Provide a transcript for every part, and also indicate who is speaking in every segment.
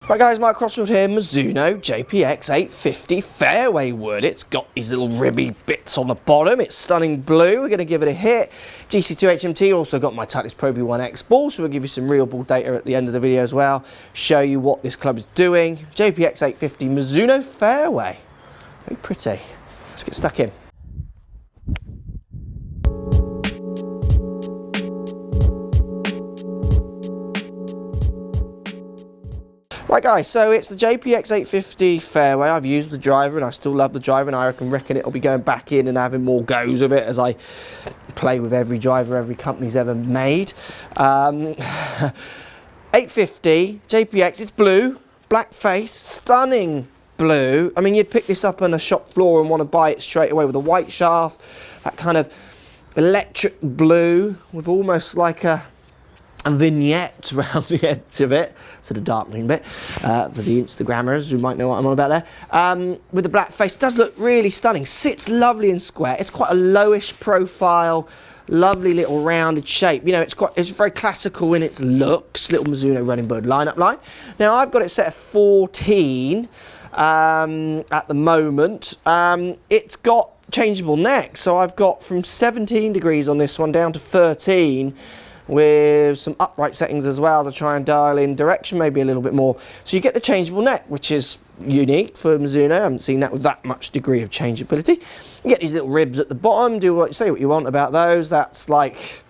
Speaker 1: Right guys, Mark Crossfield here, Mizuno JPX850 Fairway wood. It's got these little ribby bits on the bottom. It's stunning blue. We're going to give it a hit. GC2HMT, also got my Titleist Pro V1X ball, so we'll give you some real ball data at the end of the video as well. Show you what this club is doing. JPX850 Mizuno Fairway. Very pretty. Let's get stuck in. Right guys, so it's the JPX850 Fairway. I've used the driver and I still love the driver, and I reckon it'll be going back in and having more goes of it as I play with every driver every company's ever made. 850 JPX, it's blue, black face, stunning blue. I mean, you'd pick this up on a shop floor and want to buy it straight away with a white shaft, that kind of electric blue with almost like a vignette around the edge of it, sort of darkening bit for the Instagrammers who might know what I'm on about there. With the black face, it does look really stunning. Sits lovely and square. It's quite a lowish profile, lovely little rounded shape. You know, it's very classical in its looks. Little Mizuno running bird lineup line. Now I've got it set at 14 at the moment. It's got changeable neck, so I've got from 17 degrees on this one down to 13. With some upright settings as well to try and dial in direction maybe a little bit more. So you get the changeable neck, which is unique for Mizuno. I haven't seen that with that much degree of changeability. You get these little ribs at the bottom. Say what you want about those. That's like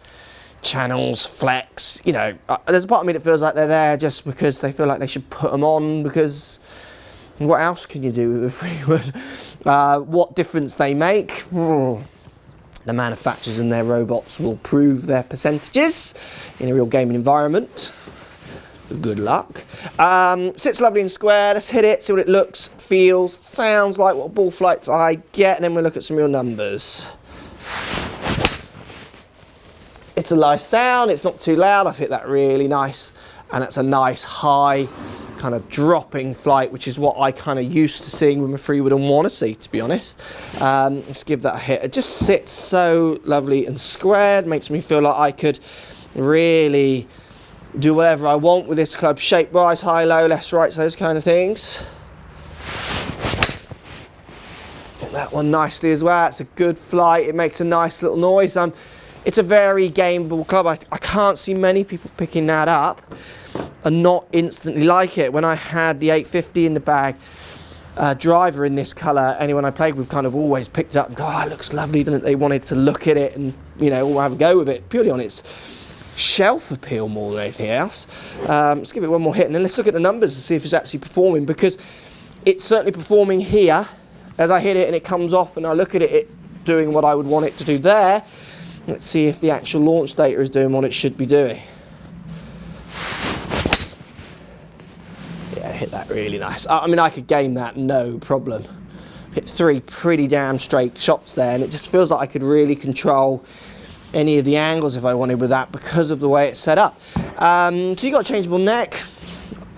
Speaker 1: channels, flex. You know, there's a part of me that feels like they're there just because they feel like they should put them on, because what else can you do with a free wood? What difference they make? The manufacturers and their robots will prove their percentages in a real gaming environment. Good luck. Sits lovely and square. Let's hit it, see what it looks, feels, sounds like, what ball flights I get, and then we'll look at some real numbers. It's a nice sound, it's not too loud. I've hit that really nice, and it's a nice high kind of dropping flight, which is what I kind of used to seeing with my free wood and want to see, to be honest. Let's give that a hit. It just sits so lovely and squared, makes me feel like I could really do whatever I want with this club, shape wise, high, low, left, right, those kind of things. Hit that one nicely as well. It's a good flight, it makes a nice little noise. It's a very gameable club. I can't see many people picking that up and not instantly like it. When I had the 850 in the bag, driver in this colour, anyone I played with kind of always picked it up and go, oh, it looks lovely, didn't it? They wanted to look at it and, you know, all have a go with it, purely on its shelf appeal more than anything else. Let's give it one more hit and then let's look at the numbers and see if it's actually performing, because it's certainly performing here. As I hit it and it comes off and I look at it, it's doing what I would want it to do there. Let's see if the actual launch data is doing what it should be doing. Yeah, hit that really nice. I mean, I could game that, no problem. Hit 3 pretty damn straight shots there, and it just feels like I could really control any of the angles if I wanted with that because of the way it's set up. So you got a changeable neck.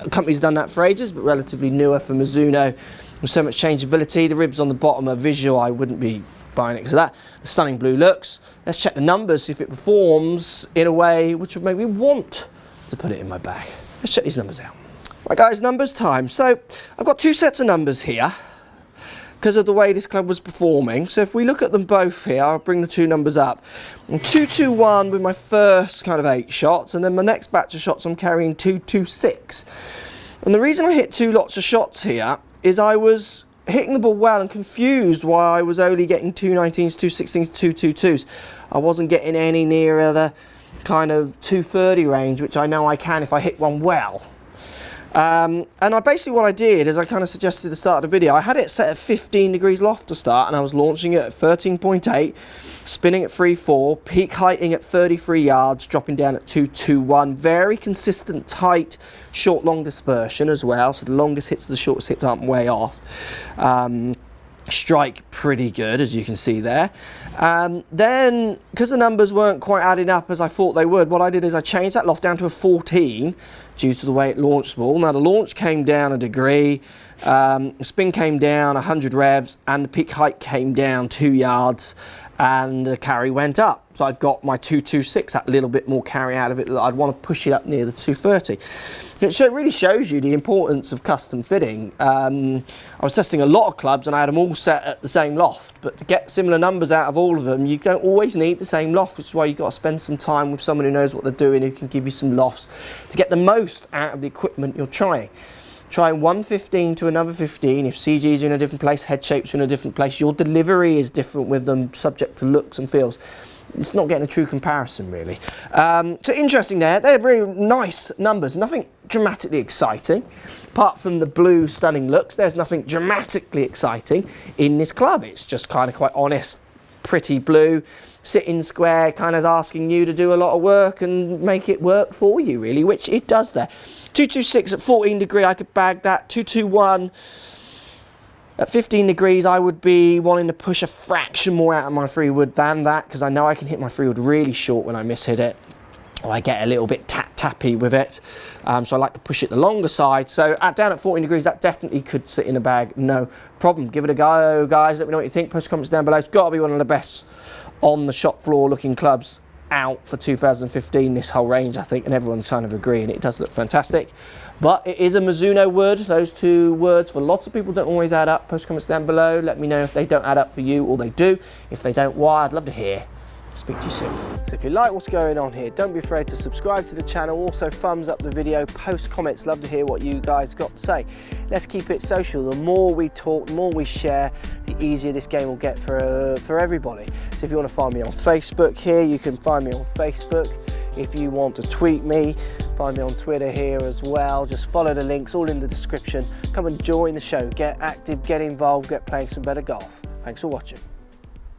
Speaker 1: The company's done that for ages, but relatively newer for Mizuno with so much changeability. The ribs on the bottom are visual. I wouldn't be buying it because of that. The stunning blue looks. Let's check the numbers, see if it performs in a way which would make me want to put it in my bag. Let's check these numbers out. Right guys, numbers time. So I've got 2 sets of numbers here because of the way this club was performing. So if we look at them both here, I'll bring the 2 numbers up. 221 with my first kind of 8 shots, and then my next batch of shots I'm carrying 226. And the reason I hit 2 lots of shots here is I was hitting the ball well and confused why I was only getting 219s, 216s, 222s. I wasn't getting any nearer the kind of 230 range, which I know I can if I hit one well. And what I did is I kind of suggested at the start of the video, I had it set at 15 degrees loft to start, and I was launching it at 13.8, spinning at 3.4, peak heighting at 33 yards, dropping down at 2.21. Very consistent, tight, short, long dispersion as well. So the longest hits, the shortest hits aren't way off. Strike pretty good, as you can see there. Then, because the numbers weren't quite adding up as I thought they would, what I did is I changed that loft down to a 14 due to the way it launched the ball. Now the launch came down a degree, the spin came down 100 revs, and the peak height came down 2 yards, and the carry went up. So I got my 226, that little bit more carry out of it, that I'd want to push it up near the 230. It really shows you the importance of custom fitting. I was testing a lot of clubs and I had them all set at the same loft, but to get similar numbers out of all of them, you don't always need the same loft, which is why you've got to spend some time with someone who knows what they're doing, who can give you some lofts to get the most out of the equipment you're trying. Trying one 15 to another 15, if CG's in a different place, head shapes are in a different place, your delivery is different with them, subject to looks and feels. It's not getting a true comparison, really. So interesting there. They're very nice numbers. Nothing dramatically exciting. Apart from the blue stunning looks, there's nothing dramatically exciting in this club. It's just kind of quite honest, pretty blue, sitting square, kind of asking you to do a lot of work and make it work for you, really, which it does there. 226 at 14 degree, I could bag that. 221 at 15 degrees, I would be wanting to push a fraction more out of my free wood than that, because I know I can hit my free wood really short when I mishit it, or I get a little bit tappy with it. So I like to push it the longer side. So down at 14 degrees, that definitely could sit in a bag, no problem. Give it a go, guys. Let me know what you think. Post comments down below. It's got to be one of the best on the shop floor looking clubs out for 2015, this whole range, I think, and everyone's kind of agreeing it does look fantastic. But it is a Mizuno wood. Those two words for lots of people don't always add up. Post comments down below. Let me know if they don't add up for you, or they do. If they don't, why? I'd love to hear. Speak to you soon. So if you like what's going on here, don't be afraid to subscribe to the channel. Also thumbs up the video, post comments. Love to hear what you guys got to say. Let's keep it social. The more we talk, the more we share, the easier this game will get for everybody. So if you want to find me on Facebook here, you can find me on Facebook. If you want to tweet me, find me on Twitter here as well. Just follow the links, all in the description. Come and join the show. Get active, get involved, get playing some better golf. Thanks for watching.